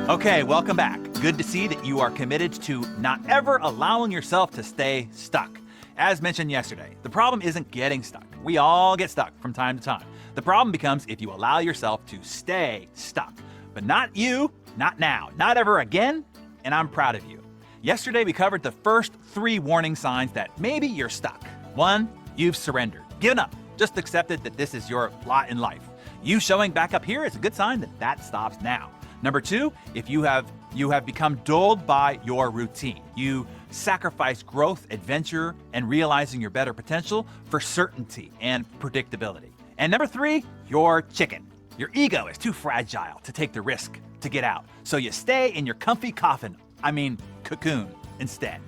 Okay, welcome back. Good to see that you are committed to not ever allowing yourself to stay stuck. As mentioned yesterday, the problem isn't getting stuck. We all get stuck from time to time. The problem becomes if you allow yourself to stay stuck. But not you, not now, not ever again, and I'm proud of you. Yesterday, we covered the first 3 warning signs that maybe you're stuck. 1, you've surrendered, given up, just accepted that this is your lot in life. You showing back up here is a good sign that that stops now. Number 2, if you have become dulled by your routine. You sacrifice growth, adventure, and realizing your better potential for certainty and predictability. And number 3, you're chicken. Your ego is too fragile to take the risk to get out. So you stay in your comfy cocoon instead.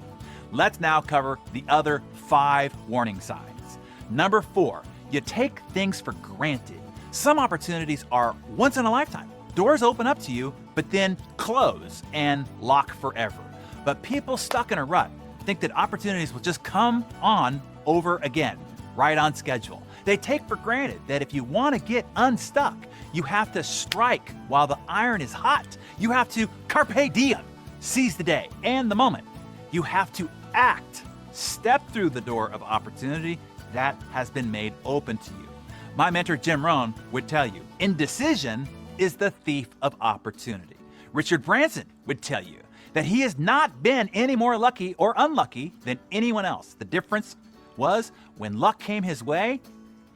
Let's now cover the other 5 warning signs. Number 4, you take things for granted. Some opportunities are once in a lifetime. Doors open up to you, but then close and lock forever. But people stuck in a rut think that opportunities will just come on over again, right on schedule. They take for granted that if you want to get unstuck, you have to strike while the iron is hot. You have to carpe diem, seize the day and the moment. You have to act, step through the door of opportunity that has been made open to you. My mentor, Jim Rohn, would tell you, indecision is the thief of opportunity. Richard Branson would tell you that he has not been any more lucky or unlucky than anyone else. The difference was when luck came his way,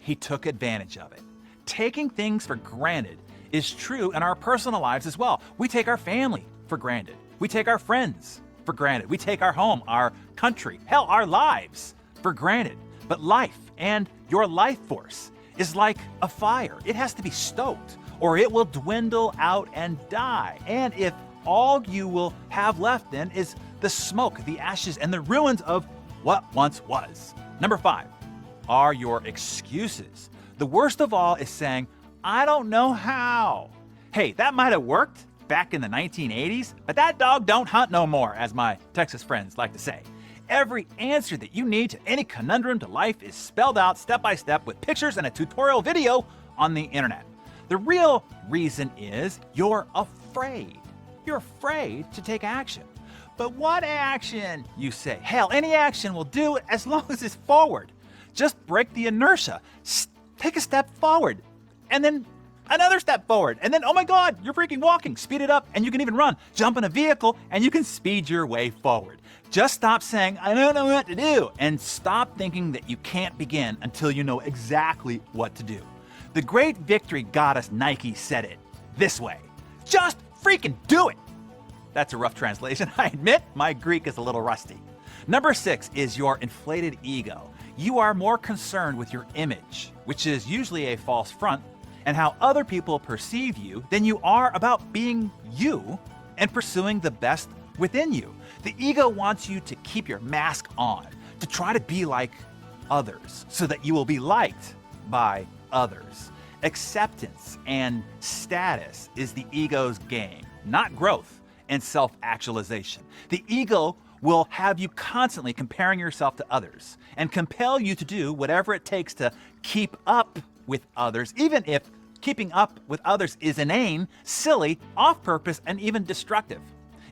he took advantage of it. Taking things for granted is true in our personal lives as well. We take our family for granted. We take our friends for granted. We take our home, our country, hell, our lives for granted. But life and your life force is like a fire. It has to be stoked, or it will dwindle out and die. And if all you will have left then is the smoke, the ashes, and the ruins of what once was. Number 5 are your excuses. The worst of all is saying, I don't know how. Hey, that might have worked back in the 1980s, but that dog don't hunt no more, as my Texas friends like to say. Every answer that you need to any conundrum to life is spelled out step by step with pictures and a tutorial video on the internet. The real reason is you're afraid. You're afraid to take action. But what action? You say. Hell, any action will do as long as it's forward. Just break the inertia. Take a step forward, and then another step forward, and then, oh my God, you're freaking walking. Speed it up, and you can even run. Jump in a vehicle, and you can speed your way forward. Just stop saying, I don't know what to do, and stop thinking that you can't begin until you know exactly what to do. The great victory goddess Nike said it this way: just freaking do it. That's a rough translation. I admit my Greek is a little rusty. Number 6 is your inflated ego. You are more concerned with your image, which is usually a false front, and how other people perceive you than you are about being you and pursuing the best within you. The ego wants you to keep your mask on, to try to be like others so that you will be liked by others. Acceptance and status is the ego's game, not growth and self-actualization. The ego will have you constantly comparing yourself to others and compel you to do whatever it takes to keep up with others, even if keeping up with others is inane, silly, off-purpose, and even destructive.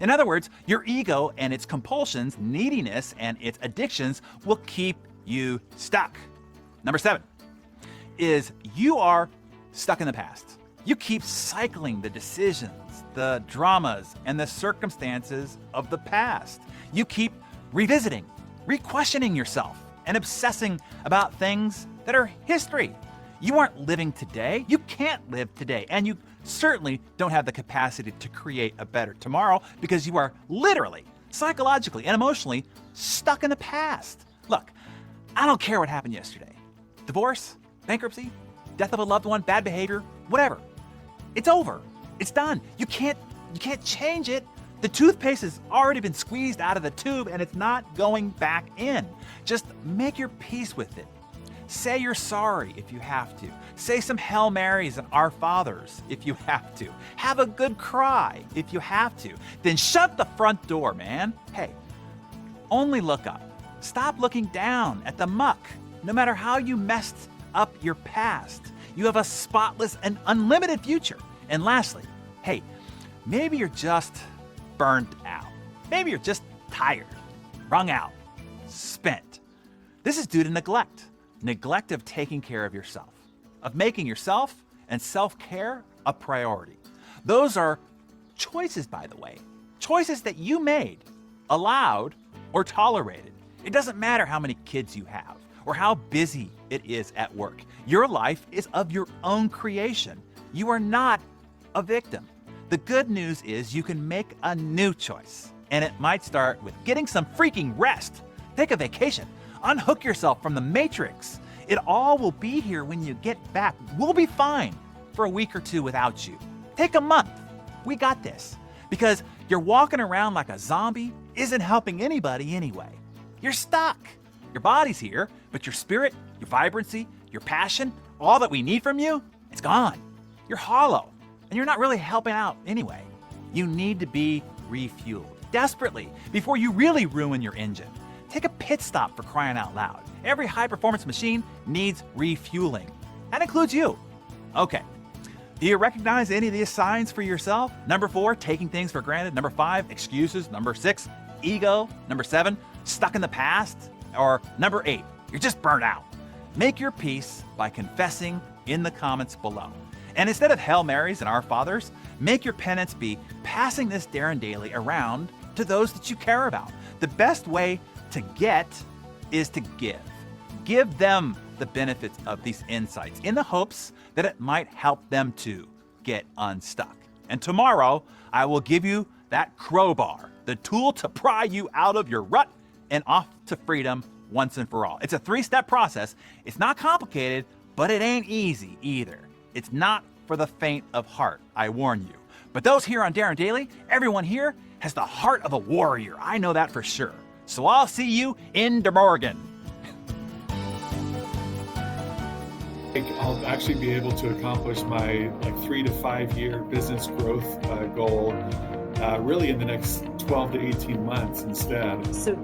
In other words, your ego and its compulsions, neediness, and its addictions will keep you stuck. Number 7 is you are stuck in the past. You keep cycling the decisions, the dramas, and the circumstances of the past. You keep revisiting, re-questioning yourself, and obsessing about things that are history. You aren't living today. You can't live today. And you certainly don't have the capacity to create a better tomorrow because you are literally, psychologically, and emotionally stuck in the past. Look, I don't care what happened yesterday. Divorce, bankruptcy, death of a loved one, bad behavior, whatever. It's over. It's done. You can't change it. The toothpaste has already been squeezed out of the tube and it's not going back in. Just make your peace with it. Say you're sorry if you have to. Say some Hail Marys and Our Fathers if you have to. Have a good cry if you have to. Then shut the front door, man. Hey, only look up. Stop looking down at the muck. No matter how you messed up your past, you have a spotless and unlimited future. And lastly, hey, Maybe you're just burnt out. Maybe you're just tired, wrung out, spent. This is due to neglect. Neglect of taking care of yourself, of making yourself and self-care a priority. Those are choices, by the way. Choices that you made, allowed, or tolerated. It doesn't matter how many kids you have or how busy it is at work. Your life is of your own creation. You are not a victim. The good news is you can make a new choice, and it might start with getting some freaking rest. Take a vacation. Unhook yourself from the matrix. It all will be here when you get back. We'll be fine for a week or two without you. Take a month. We got this. Because you're walking around like a zombie isn't helping anybody anyway. You're stuck. Your body's here, but your spirit, your vibrancy, your passion, all that we need from you, it's gone. You're hollow, and you're not really helping out anyway. You need to be refueled desperately before you really ruin your engine. Take a pit stop, for crying out loud. Every high-performance machine needs refueling. That includes you. Okay. Do you recognize any of these signs for yourself? Number 4, taking things for granted. Number 5, excuses. Number 6, ego. Number 7, stuck in the past. Or number 8, you're just burnt out. Make your peace by confessing in the comments below. And instead of Hail Marys and Our Fathers, make your penance be passing this Darren Daily around to those that you care about. The best way to get is to give. Give them the benefits of these insights in the hopes that it might help them to get unstuck. And tomorrow, I will give you that crowbar, the tool to pry you out of your rut and off to freedom once and for all. It's a 3-step process. It's not complicated, but it ain't easy either. It's not for the faint of heart, I warn you. But those here on Darren Daily, everyone here has the heart of a warrior. I know that for sure. So I'll see you in De Morgan. I'll actually be able to accomplish my 3 to 5 year business growth goal really in the next 12 to 18 months instead. So